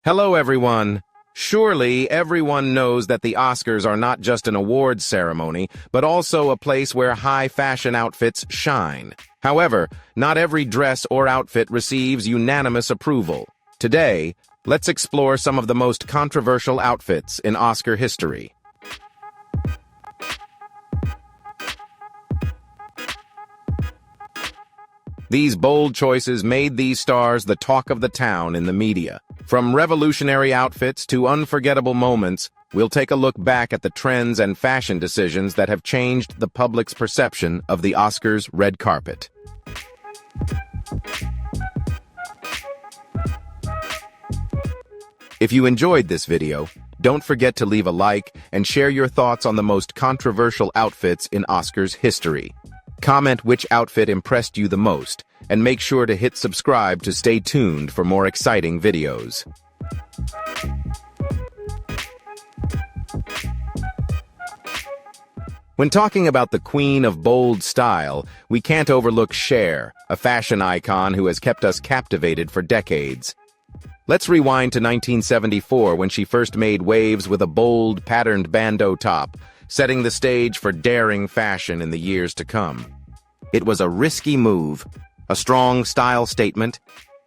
Hello, everyone. Surely everyone knows that the Oscars are not just an awards ceremony, but also a place where high-fashion outfits shine. However, not every dress or outfit receives unanimous approval. Today, let's explore some of the most controversial outfits in Oscar history. These bold choices made these stars the talk of the town in the media. From revolutionary outfits to unforgettable moments, we'll take a look back at the trends and fashion decisions that have changed the public's perception of the Oscars' red carpet. If you enjoyed this video, don't forget to leave a like and share your thoughts on the most controversial outfits in Oscars history. Comment which outfit impressed you the most, and make sure to hit subscribe to stay tuned for more exciting videos. When talking about the queen of bold style, we can't overlook Cher, a fashion icon who has kept us captivated for decades. Let's rewind to 1974 when she first made waves with a bold, patterned bandeau top, setting the stage for daring fashion in the years to come. It was a risky move, a strong style statement,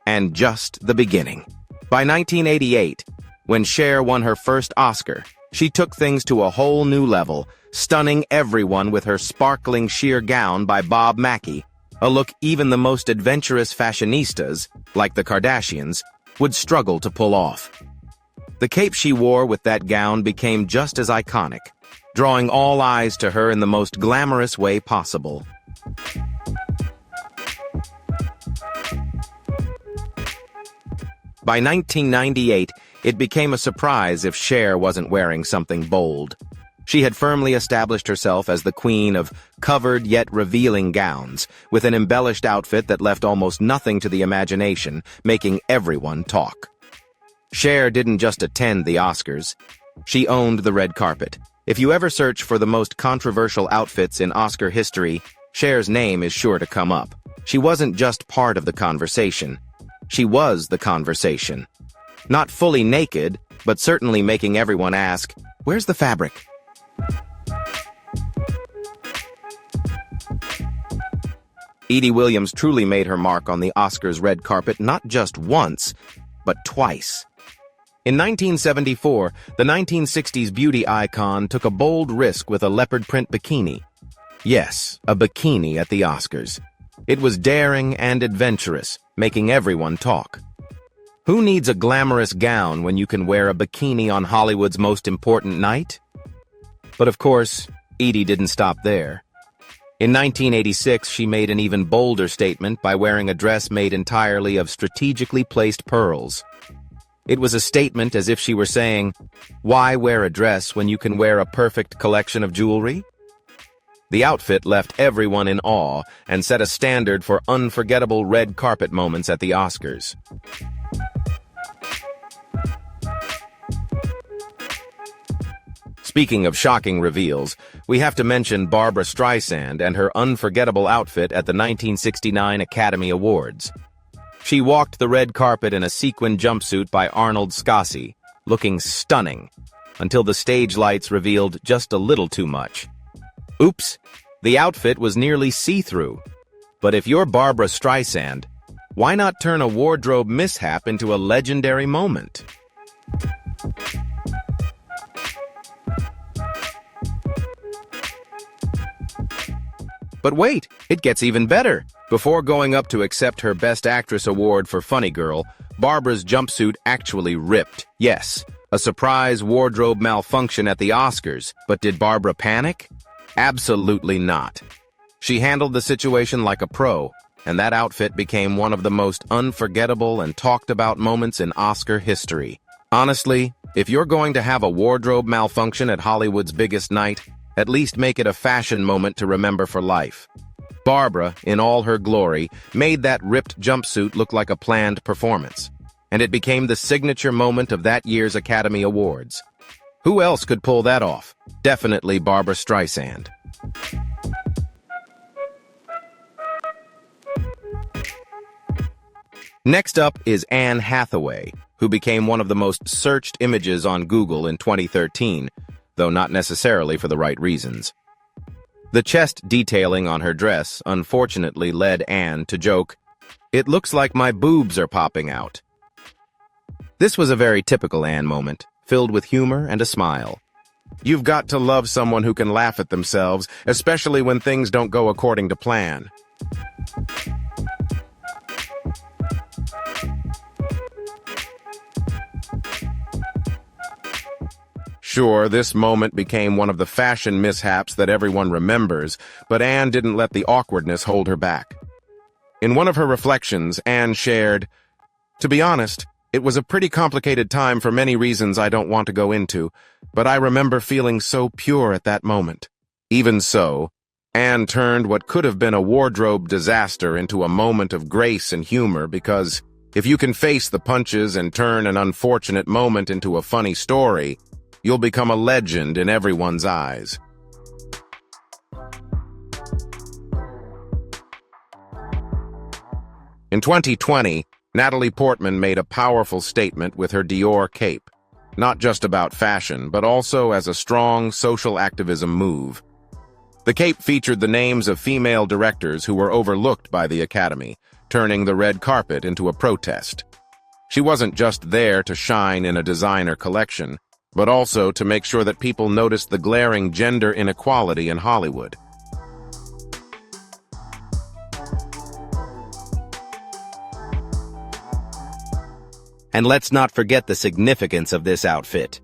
and just the beginning. By 1988, when Cher won her first Oscar, she took things to a whole new level, stunning everyone with her sparkling sheer gown by Bob Mackie, a look even the most adventurous fashionistas, like the Kardashians, would struggle to pull off. The cape she wore with that gown became just as iconic, drawing all eyes to her in the most glamorous way possible. By 1998, it became a surprise if Cher wasn't wearing something bold. She had firmly established herself as the queen of covered yet revealing gowns, with an embellished outfit that left almost nothing to the imagination, making everyone talk. Cher didn't just attend the Oscars. She owned the red carpet. If you ever search for the most controversial outfits in Oscar history, Cher's name is sure to come up. She wasn't just part of the conversation. She was the conversation. Not fully naked, but certainly making everyone ask, "Where's the fabric?" Edie Williams truly made her mark on the Oscars red carpet not just once, but twice. In 1974, the 1960s beauty icon took a bold risk with a leopard print bikini. Yes, a bikini at the Oscars. It was daring and adventurous, making everyone talk. Who needs a glamorous gown when you can wear a bikini on Hollywood's most important night? But of course, Edie didn't stop there. In 1986, she made an even bolder statement by wearing a dress made entirely of strategically placed pearls. It was a statement as if she were saying, "Why wear a dress when you can wear a perfect collection of jewelry?" The outfit left everyone in awe and set a standard for unforgettable red carpet moments at the Oscars. Speaking of shocking reveals, we have to mention Barbra Streisand and her unforgettable outfit at the 1969 Academy Awards. She walked the red carpet in a sequin jumpsuit by Arnold Scassi, looking stunning, until the stage lights revealed just a little too much. Oops, the outfit was nearly see-through. But if you're Barbra Streisand, why not turn a wardrobe mishap into a legendary moment? But wait, it gets even better. Before going up to accept her Best Actress award for Funny Girl, Barbra's jumpsuit actually ripped. Yes, a surprise wardrobe malfunction at the Oscars. But did Barbra panic? Absolutely not. She handled the situation like a pro, and that outfit became one of the most unforgettable and talked about moments in Oscar history. Honestly, if you're going to have a wardrobe malfunction at Hollywood's biggest night, at least make it a fashion moment to remember for life. Barbra, in all her glory, made that ripped jumpsuit look like a planned performance, and it became the signature moment of that year's Academy Awards. Who else could pull that off? Definitely Barbra Streisand. Next up is Anne Hathaway, who became one of the most searched images on Google in 2013, though not necessarily for the right reasons. The chest detailing on her dress unfortunately led Anne to joke, "It looks like my boobs are popping out." This was a very typical Anne moment, filled with humor and a smile. You've got to love someone who can laugh at themselves, especially when things don't go according to plan. Sure, this moment became one of the fashion mishaps that everyone remembers, but Anne didn't let the awkwardness hold her back. In one of her reflections, Anne shared, "To be honest, it was a pretty complicated time for many reasons I don't want to go into, but I remember feeling so pure at that moment." Even so, Anne turned what could have been a wardrobe disaster into a moment of grace and humor because if you can face the punches and turn an unfortunate moment into a funny story, you'll become a legend in everyone's eyes. In 2020, Natalie Portman made a powerful statement with her Dior cape, not just about fashion, but also as a strong social activism move. The cape featured the names of female directors who were overlooked by the Academy, turning the red carpet into a protest. She wasn't just there to shine in a designer collection, but also to make sure that people noticed the glaring gender inequality in Hollywood. And let's not forget the significance of this outfit.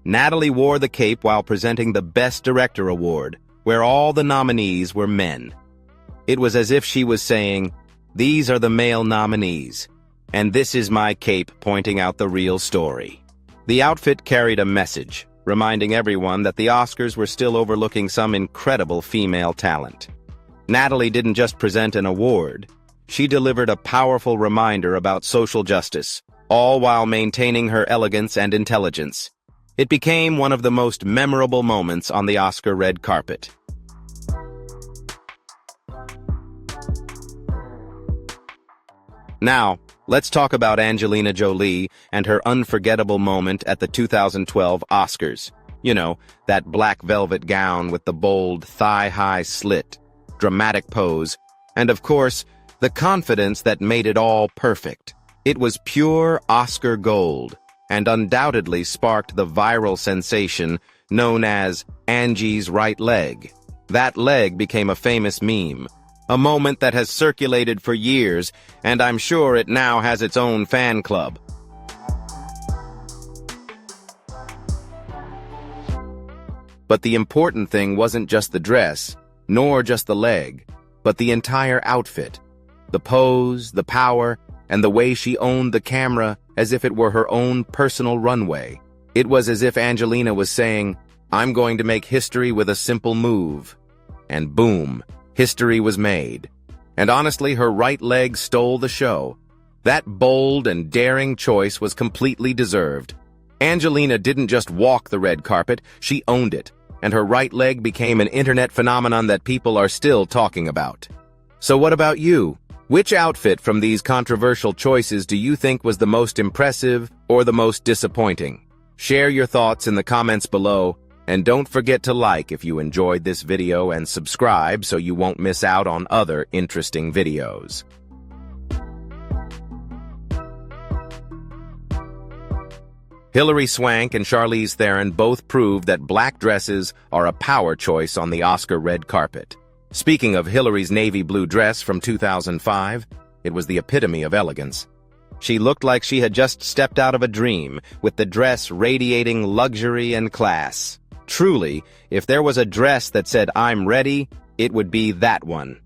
Natalie wore the cape while presenting the Best Director Award, where all the nominees were men. It was as if she was saying, "These are the male nominees, and this is my cape pointing out the real story." The outfit carried a message, reminding everyone that the Oscars were still overlooking some incredible female talent. Natalie didn't just present an award, she delivered a powerful reminder about social justice, all while maintaining her elegance and intelligence. It became one of the most memorable moments on the Oscar red carpet. Now, let's talk about Angelina Jolie and her unforgettable moment at the 2012 Oscars. You know, that black velvet gown with the bold thigh-high slit, dramatic pose, and of course, the confidence that made it all perfect. It was pure Oscar gold, and undoubtedly sparked the viral sensation known as Angie's right leg. That leg became a famous meme, a moment that has circulated for years, and I'm sure it now has its own fan club. But the important thing wasn't just the dress, nor just the leg, but the entire outfit. The pose, the power, and the way she owned the camera as if it were her own personal runway. It was as if Angelina was saying, "I'm going to make history with a simple move." And boom, history was made. And honestly, her right leg stole the show. That bold and daring choice was completely deserved. Angelina didn't just walk the red carpet, she owned it, and her right leg became an internet phenomenon that people are still talking about. So what about you? Which outfit from these controversial choices do you think was the most impressive or the most disappointing? Share your thoughts in the comments below, and don't forget to like if you enjoyed this video and subscribe so you won't miss out on other interesting videos. Hilary Swank and Charlize Theron both proved that black dresses are a power choice on the Oscar red carpet. Speaking of Hilary's navy blue dress from 2005, it was the epitome of elegance. She looked like she had just stepped out of a dream, with the dress radiating luxury and class. Truly, if there was a dress that said "I'm ready," it would be that one.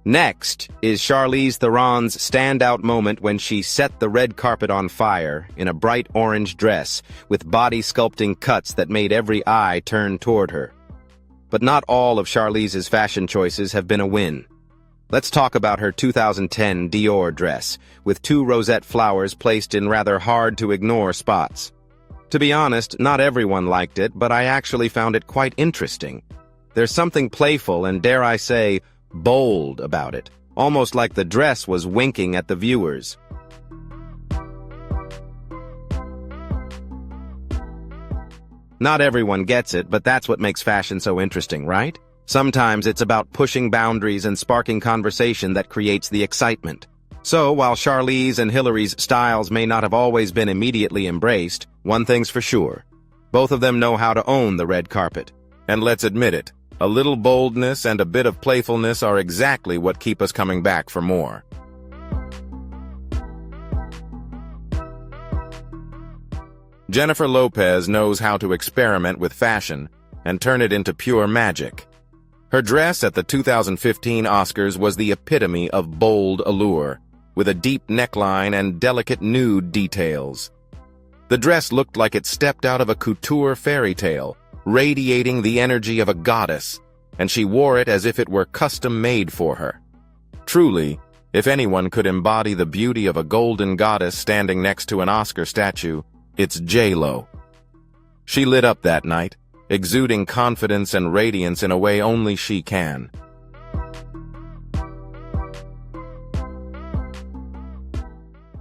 Next is Charlize Theron's standout moment when she set the red carpet on fire in a bright orange dress with body sculpting cuts that made every eye turn toward her. But not all of Charlize's fashion choices have been a win. Let's talk about her 2010 Dior dress, with 2 rosette flowers placed in rather hard-to-ignore spots. To be honest, not everyone liked it, but I actually found it quite interesting. There's something playful and, dare I say, bold about it, almost like the dress was winking at the viewers. Not everyone gets it, but that's what makes fashion so interesting, right? Sometimes it's about pushing boundaries and sparking conversation that creates the excitement. So, while Charlize and Hillary's styles may not have always been immediately embraced, one thing's for sure. Both of them know how to own the red carpet. And let's admit it, a little boldness and a bit of playfulness are exactly what keep us coming back for more. Jennifer Lopez knows how to experiment with fashion and turn it into pure magic. Her dress at the 2015 Oscars was the epitome of bold allure, with a deep neckline and delicate nude details. The dress looked like it stepped out of a couture fairy tale, radiating the energy of a goddess, and she wore it as if it were custom-made for her. Truly, if anyone could embody the beauty of a golden goddess standing next to an Oscar statue, it's J.Lo. She lit up that night, exuding confidence and radiance in a way only she can.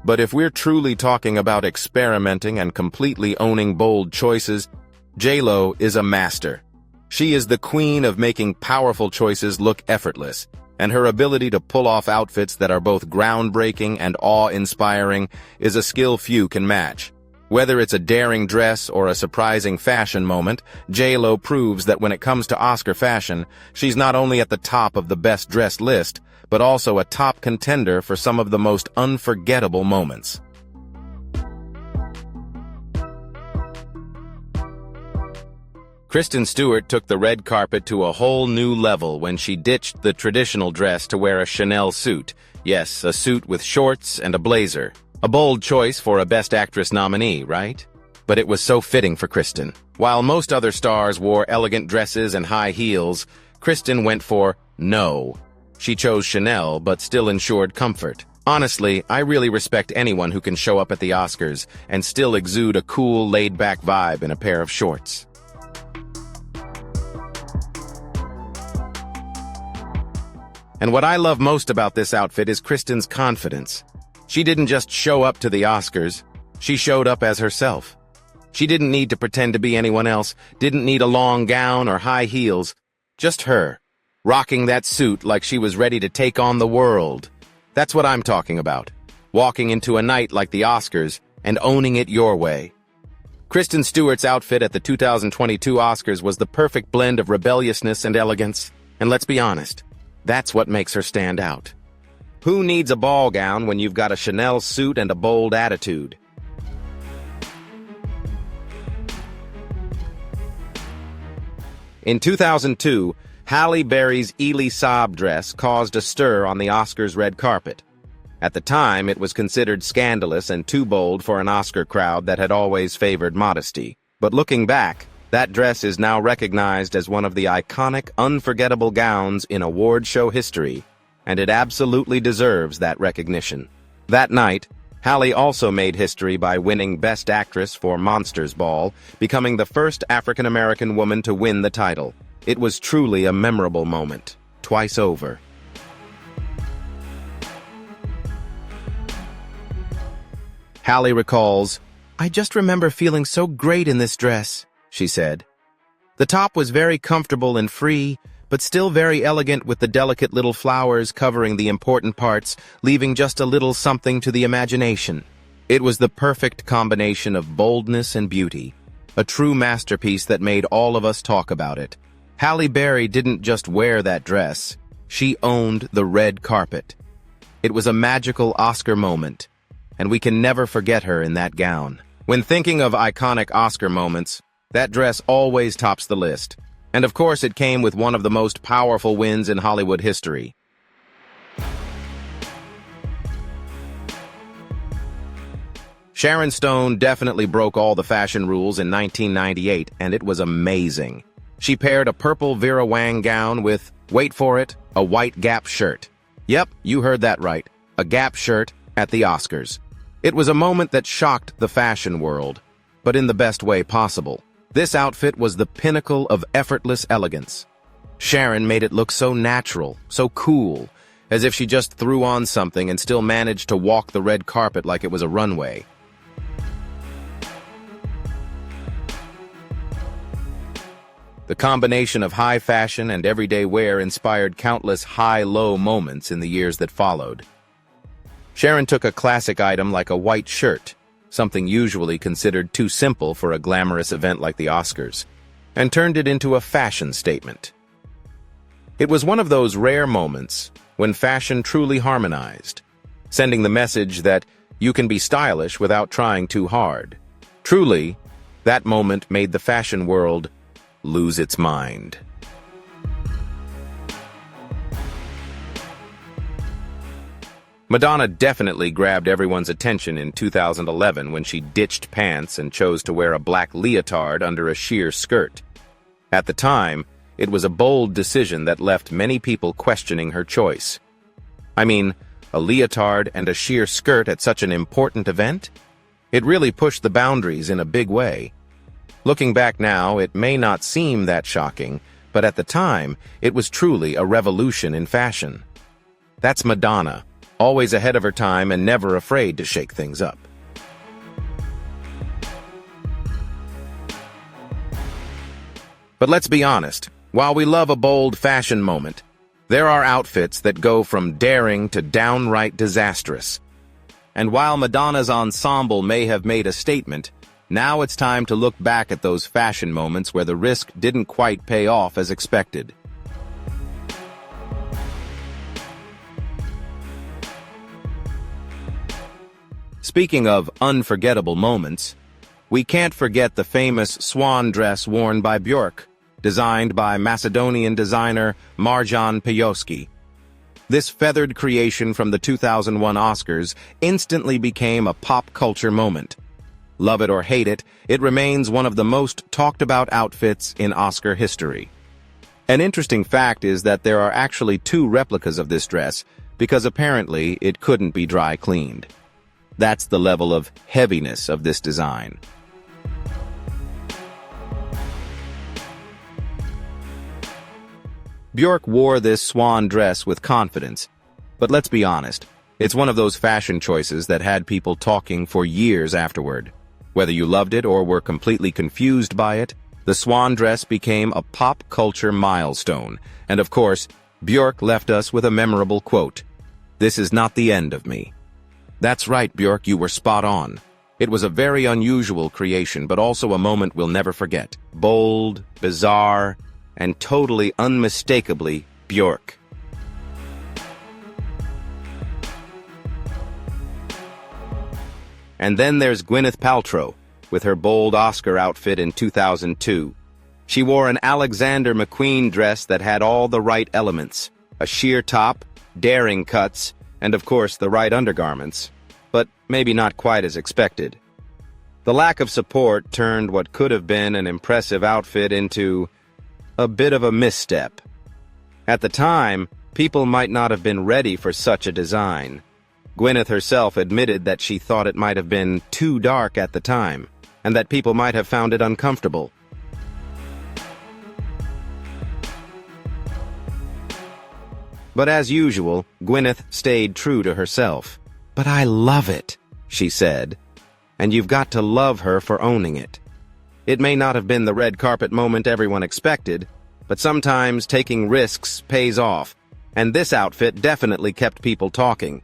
But if we're truly talking about experimenting and completely owning bold choices, J.Lo is a master. She is the queen of making powerful choices look effortless, and her ability to pull off outfits that are both groundbreaking and awe-inspiring is a skill few can match. Whether it's a daring dress or a surprising fashion moment, J.Lo proves that when it comes to Oscar fashion, she's not only at the top of the best-dressed list, but also a top contender for some of the most unforgettable moments. Kristen Stewart took the red carpet to a whole new level when she ditched the traditional dress to wear a Chanel suit. Yes, a suit with shorts and a blazer. A bold choice for a Best Actress nominee, right? But it was so fitting for Kristen. While most other stars wore elegant dresses and high heels, Kristen went for no. She chose Chanel, but still ensured comfort. Honestly, I really respect anyone who can show up at the Oscars and still exude a cool, laid-back vibe in a pair of shorts. And what I love most about this outfit is Kristen's confidence. She didn't just show up to the Oscars, she showed up as herself. She didn't need to pretend to be anyone else, didn't need a long gown or high heels, just her, rocking that suit like she was ready to take on the world. That's what I'm talking about, walking into a night like the Oscars and owning it your way. Kristen Stewart's outfit at the 2022 Oscars was the perfect blend of rebelliousness and elegance, and let's be honest, that's what makes her stand out. Who needs a ball gown when you've got a Chanel suit and a bold attitude? In 2002, Halle Berry's Elie Saab dress caused a stir on the Oscars red carpet. At the time, it was considered scandalous and too bold for an Oscar crowd that had always favored modesty. But looking back, that dress is now recognized as one of the iconic, unforgettable gowns in award show history, and it absolutely deserves that recognition. That night, Halle also made history by winning Best Actress for Monsters Ball, becoming the first African-American woman to win the title. It was truly a memorable moment, twice over. Halle recalls, "I just remember feeling so great in this dress," she said. "The top was very comfortable and free, but still very elegant with the delicate little flowers covering the important parts, leaving just a little something to the imagination. It was the perfect combination of boldness and beauty, a true masterpiece that made all of us talk about it. Halle Berry didn't just wear that dress, she owned the red carpet. It was a magical Oscar moment, and we can never forget her in that gown. When thinking of iconic Oscar moments, that dress always tops the list. And of course, it came with one of the most powerful wins in Hollywood history. Sharon Stone definitely broke all the fashion rules in 1998, and it was amazing. She paired a purple Vera Wang gown with, wait for it, a white Gap shirt. Yep, you heard that right, a Gap shirt at the Oscars. It was a moment that shocked the fashion world, but in the best way possible. This outfit was the pinnacle of effortless elegance. Sharon made it look so natural, so cool, as if she just threw on something and still managed to walk the red carpet like it was a runway. The combination of high fashion and everyday wear inspired countless high-low moments in the years that followed. Sharon took a classic item like a white shirt, something usually considered too simple for a glamorous event like the Oscars, and turned it into a fashion statement. It was one of those rare moments when fashion truly harmonized, sending the message that you can be stylish without trying too hard. Truly, that moment made the fashion world lose its mind. Madonna definitely grabbed everyone's attention in 2011 when she ditched pants and chose to wear a black leotard under a sheer skirt. At the time, it was a bold decision that left many people questioning her choice. I mean, a leotard and a sheer skirt at such an important event? It really pushed the boundaries in a big way. Looking back now, it may not seem that shocking, but at the time, it was truly a revolution in fashion. That's Madonna, always ahead of her time and never afraid to shake things up. But let's be honest, while we love a bold fashion moment, there are outfits that go from daring to downright disastrous. And while Madonna's ensemble may have made a statement, now it's time to look back at those fashion moments where the risk didn't quite pay off as expected. Speaking of unforgettable moments, we can't forget the famous swan dress worn by Björk, designed by Macedonian designer Marjan Pejovski. This feathered creation from the 2001 Oscars instantly became a pop culture moment. Love it or hate it, it remains one of the most talked about outfits in Oscar history. An interesting fact is that there are actually 2 replicas of this dress because apparently it couldn't be dry cleaned. That's the level of heaviness of this design. Björk wore this swan dress with confidence, but let's be honest, it's one of those fashion choices that had people talking for years afterward. Whether you loved it or were completely confused by it, the swan dress became a pop culture milestone, and of course, Björk left us with a memorable quote, "This is not the end of me." That's right, Björk, you were spot on. It was a very unusual creation, but also a moment we'll never forget. Bold, bizarre, and totally unmistakably Björk. And then there's Gwyneth Paltrow, with her bold Oscar outfit in 2002. She wore an Alexander McQueen dress that had all the right elements, a sheer top, daring cuts, and of course the right undergarments, but maybe not quite as expected. The lack of support turned what could have been an impressive outfit into a bit of a misstep. At the time, people might not have been ready for such a design. Gwyneth herself admitted that she thought it might have been too dark at the time, and that people might have found it uncomfortable. But as usual, Gwyneth stayed true to herself. "But I love it," she said, and you've got to love her for owning it. It may not have been the red carpet moment everyone expected, but sometimes taking risks pays off, and this outfit definitely kept people talking.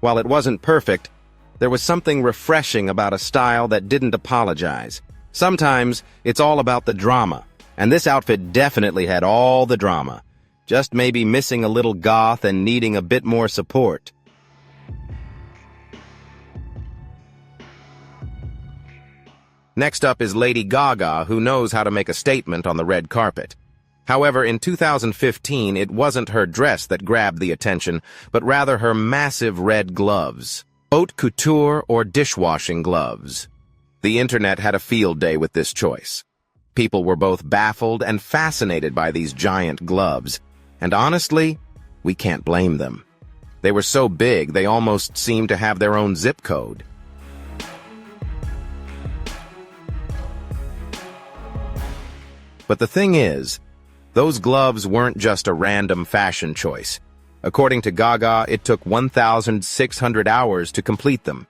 While it wasn't perfect, there was something refreshing about a style that didn't apologize. Sometimes it's all about the drama, and this outfit definitely had all the drama, just maybe missing a little goth and needing a bit more support. Next up is Lady Gaga, who knows how to make a statement on the red carpet. However, in 2015, it wasn't her dress that grabbed the attention, but rather her massive red gloves. Haute couture or dishwashing gloves. The internet had a field day with this choice. People were both baffled and fascinated by these giant gloves, and honestly, we can't blame them. They were so big, they almost seemed to have their own zip code. But the thing is, Those gloves weren't just a random fashion choice. According to Gaga, it took 1,600 hours to complete them.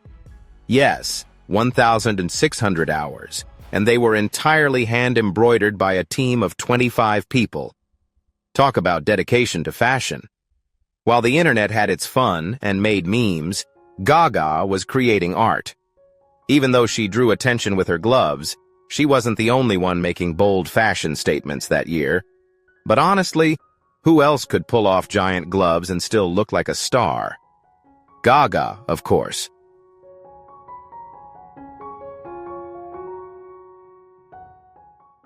Yes, 1,600 hours, and they were entirely hand-embroidered by a team of 25 people. Talk about dedication to fashion. While the internet had its fun and made memes, Gaga was creating art. Even though she drew attention with her gloves, she wasn't the only one making bold fashion statements that year. But honestly, who else could pull off giant gloves and still look like a star? Gaga, of course.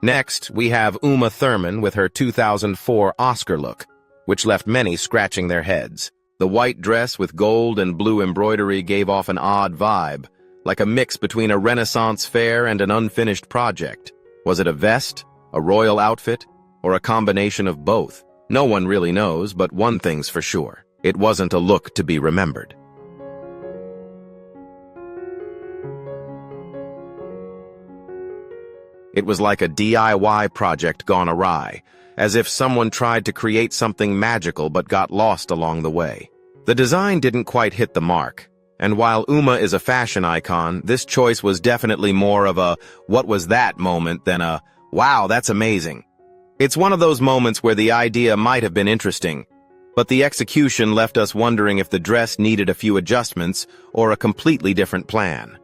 Next, we have Uma Thurman with her 2004 Oscar look, which left many scratching their heads. The white dress with gold and blue embroidery gave off an odd vibe, like a mix between a Renaissance fair and an unfinished project. Was it a vest, a royal outfit, or a combination of both? No one really knows, but one thing's for sure. It wasn't a look to be remembered. It was like a DIY project gone awry, as if someone tried to create something magical but got lost along the way. The design didn't quite hit the mark, and while Uma is a fashion icon, this choice was definitely more of a "what was that" moment than a "wow, that's amazing." It's one of those moments where the idea might have been interesting, but the execution left us wondering if the dress needed a few adjustments or a completely different plan.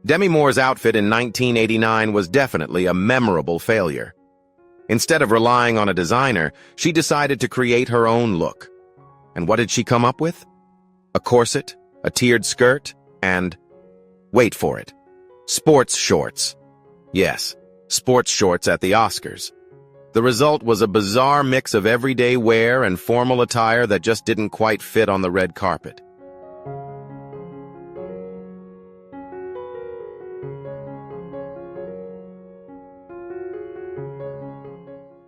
Demi Moore's outfit in 1989 was definitely a memorable failure. Instead of relying on a designer, she decided to create her own look. And what did she come up with? A corset, a tiered skirt, and, wait for it, sports shorts. Yes, sports shorts at the Oscars. The result was a bizarre mix of everyday wear and formal attire that just didn't quite fit on the red carpet.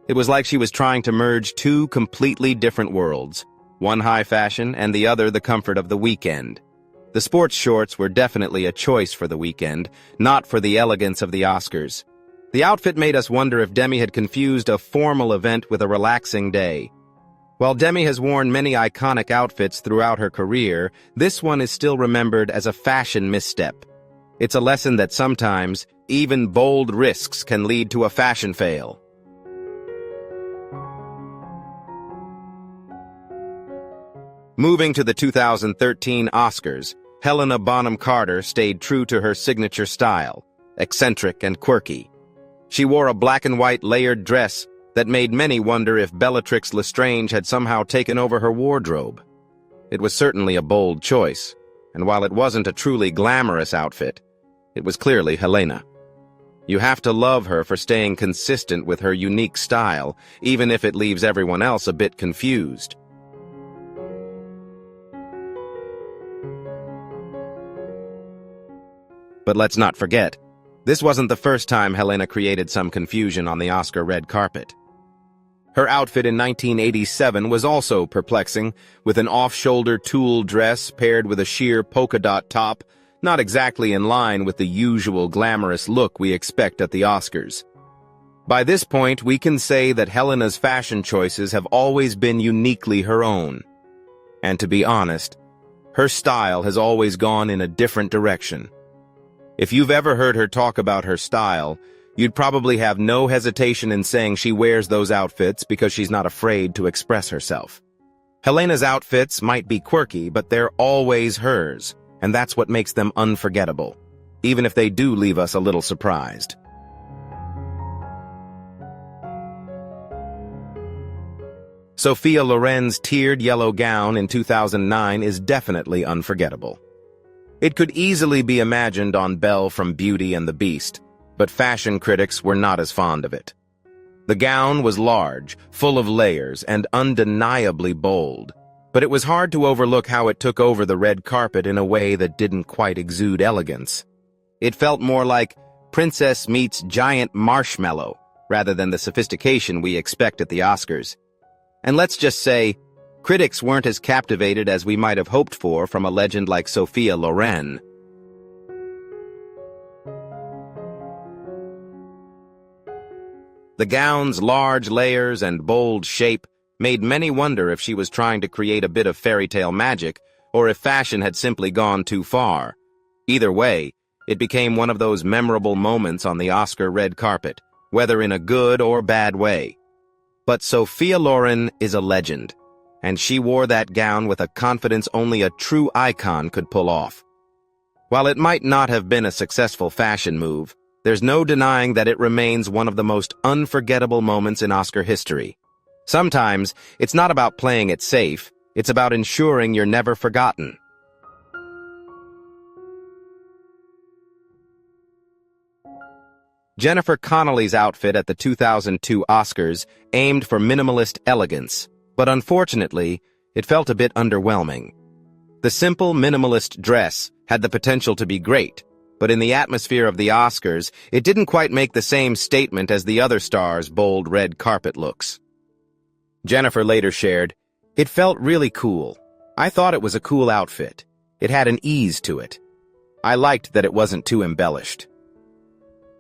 It was like she was trying to merge two completely different worlds, one high fashion and the other the comfort of the weekend. The sports shorts were definitely a choice for the weekend, not for the elegance of the Oscars. The outfit made us wonder if Demi had confused a formal event with a relaxing day. While Demi has worn many iconic outfits throughout her career, this one is still remembered as a fashion misstep. It's a lesson that sometimes, even bold risks can lead to a fashion fail. Moving to the 2013 Oscars, Helena Bonham Carter stayed true to her signature style, eccentric and quirky. She wore a black and white layered dress that made many wonder if Bellatrix Lestrange had somehow taken over her wardrobe. It was certainly a bold choice, and while it wasn't a truly glamorous outfit, it was clearly Helena. You have to love her for staying consistent with her unique style, even if it leaves everyone else a bit confused. But let's not forget, this wasn't the first time Helena created some confusion on the Oscar red carpet. Her outfit in 1987 was also perplexing, with an off-shoulder tulle dress paired with a sheer polka dot top, not exactly in line with the usual glamorous look we expect at the Oscars. By this point, we can say that Helena's fashion choices have always been uniquely her own. And to be honest, her style has always gone in a different direction. If you've ever heard her talk about her style, you'd probably have no hesitation in saying she wears those outfits because she's not afraid to express herself. Helena's outfits might be quirky, but they're always hers, and that's what makes them unforgettable, even if they do leave us a little surprised. Sophia Loren's tiered yellow gown in 2009 is definitely unforgettable. It could easily be imagined on Belle from Beauty and the Beast, but fashion critics were not as fond of it. The gown was large, full of layers, and undeniably bold, but it was hard to overlook how it took over the red carpet in a way that didn't quite exude elegance. It felt more like princess meets giant marshmallow, rather than the sophistication we expect at the Oscars. And let's just say, critics weren't as captivated as we might have hoped for from a legend like Sophia Loren. The gown's large layers and bold shape made many wonder if she was trying to create a bit of fairy tale magic or if fashion had simply gone too far. Either way, it became one of those memorable moments on the Oscar red carpet, whether in a good or bad way. But Sophia Loren is a legend, and she wore that gown with a confidence only a true icon could pull off. While it might not have been a successful fashion move, there's no denying that it remains one of the most unforgettable moments in Oscar history. Sometimes, it's not about playing it safe, it's about ensuring you're never forgotten. Jennifer Connelly's outfit at the 2002 Oscars aimed for minimalist elegance, but unfortunately, it felt a bit underwhelming. The simple minimalist dress had the potential to be great, but in the atmosphere of the Oscars, it didn't quite make the same statement as the other stars' bold red carpet looks. Jennifer later shared, "It felt really cool. I thought it was a cool outfit. It had an ease to it. I liked that it wasn't too embellished."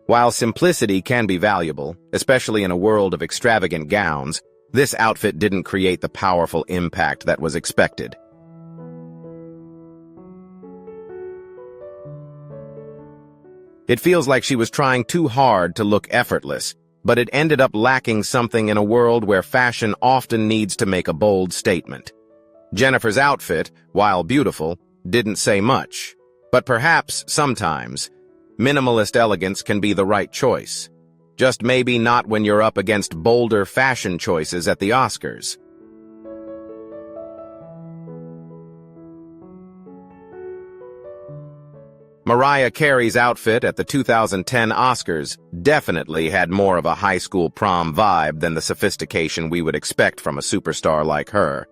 While simplicity can be valuable, especially in a world of extravagant gowns, this outfit didn't create the powerful impact that was expected. It feels like she was trying too hard to look effortless, but it ended up lacking something in a world where fashion often needs to make a bold statement. Jennifer's outfit, while beautiful, didn't say much, but perhaps, sometimes, minimalist elegance can be the right choice. Just maybe not when you're up against bolder fashion choices at the Oscars. Mariah Carey's outfit at the 2010 Oscars definitely had more of a high school prom vibe than the sophistication we would expect from a superstar like her.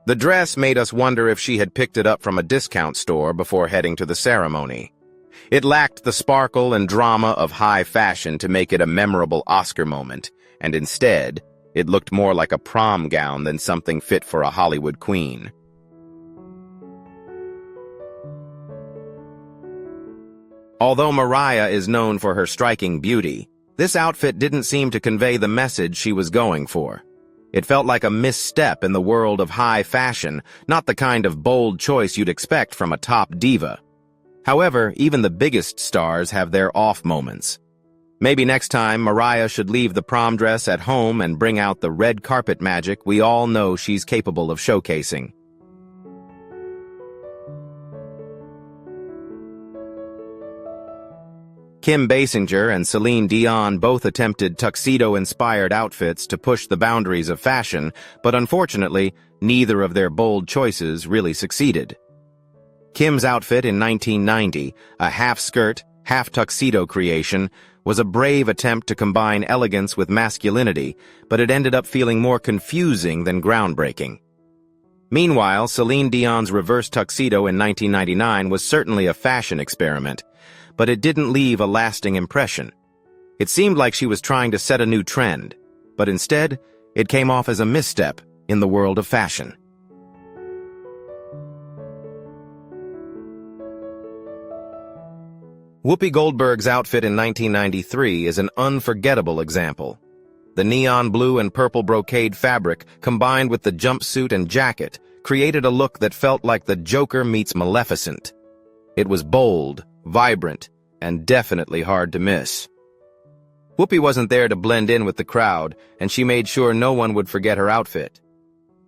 The dress made us wonder if she had picked it up from a discount store before heading to the ceremony. It lacked the sparkle and drama of high fashion to make it a memorable Oscar moment, and instead, it looked more like a prom gown than something fit for a Hollywood queen. Although Mariah is known for her striking beauty, this outfit didn't seem to convey the message she was going for. It felt like a misstep in the world of high fashion, not the kind of bold choice you'd expect from a top diva. However, even the biggest stars have their off moments. Maybe next time Mariah should leave the prom dress at home and bring out the red carpet magic we all know she's capable of showcasing. Kim Basinger and Celine Dion both attempted tuxedo-inspired outfits to push the boundaries of fashion, but unfortunately, neither of their bold choices really succeeded. Kim's outfit in 1990, a half-skirt, half-tuxedo creation, was a brave attempt to combine elegance with masculinity, but it ended up feeling more confusing than groundbreaking. Meanwhile, Celine Dion's reverse tuxedo in 1999 was certainly a fashion experiment, but it didn't leave a lasting impression. It seemed like she was trying to set a new trend, but instead, it came off as a misstep in the world of fashion. Whoopi Goldberg's outfit in 1993 is an unforgettable example. The neon blue and purple brocade fabric, combined with the jumpsuit and jacket, created a look that felt like the Joker meets Maleficent. It was bold, vibrant, and definitely hard to miss. Whoopi wasn't there to blend in with the crowd, and she made sure no one would forget her outfit.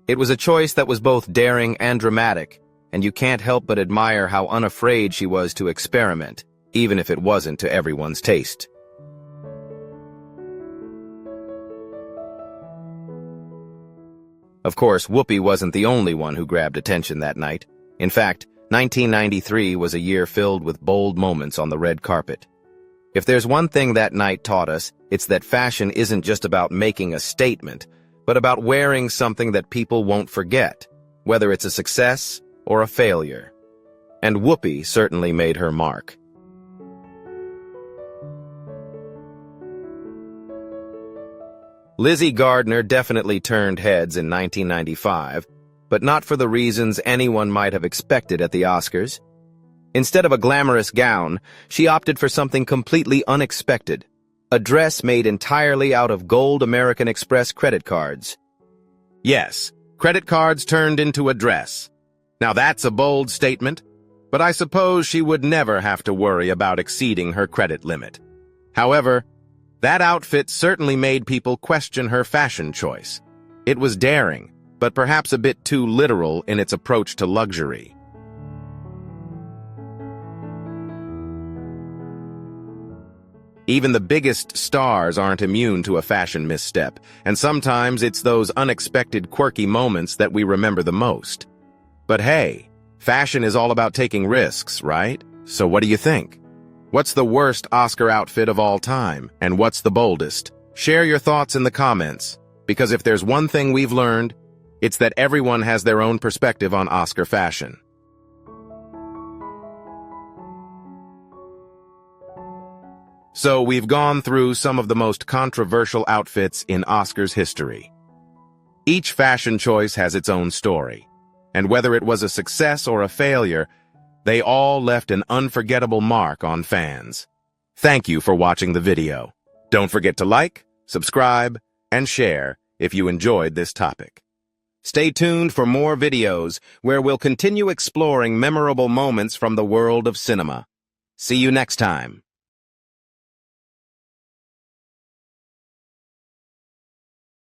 It was a choice that was both daring and dramatic, and you can't help but admire how unafraid she was to experiment, even if it wasn't to everyone's taste. Of course, Whoopi wasn't the only one who grabbed attention that night. In fact, 1993 was a year filled with bold moments on the red carpet. If there's one thing that night taught us, it's that fashion isn't just about making a statement, but about wearing something that people won't forget, whether it's a success or a failure. And Whoopi certainly made her mark. Lizzie Gardner definitely turned heads in 1995, but not for the reasons anyone might have expected at the Oscars. Instead of a glamorous gown, she opted for something completely unexpected, A dress made entirely out of gold American Express credit cards. Yes, credit cards turned into a dress. Now that's a bold statement, but I suppose she would never have to worry about exceeding her credit limit. However, that outfit certainly made people question her fashion choice. It was daring, but perhaps a bit too literal in its approach to luxury. Even the biggest stars aren't immune to a fashion misstep, and sometimes it's those unexpected quirky moments that we remember the most. But hey, fashion is all about taking risks, right? So what do you think? What's the worst Oscar outfit of all time, and what's the boldest? Share your thoughts in the comments, because if there's one thing we've learned, it's that everyone has their own perspective on Oscar fashion. So we've gone through some of the most controversial outfits in Oscars history. Each fashion choice has its own story, and whether it was a success or a failure, they all left an unforgettable mark on fans. Thank you for watching the video. Don't forget to like, subscribe, and share if you enjoyed this topic. Stay tuned for more videos where we'll continue exploring memorable moments from the world of cinema. See you next time.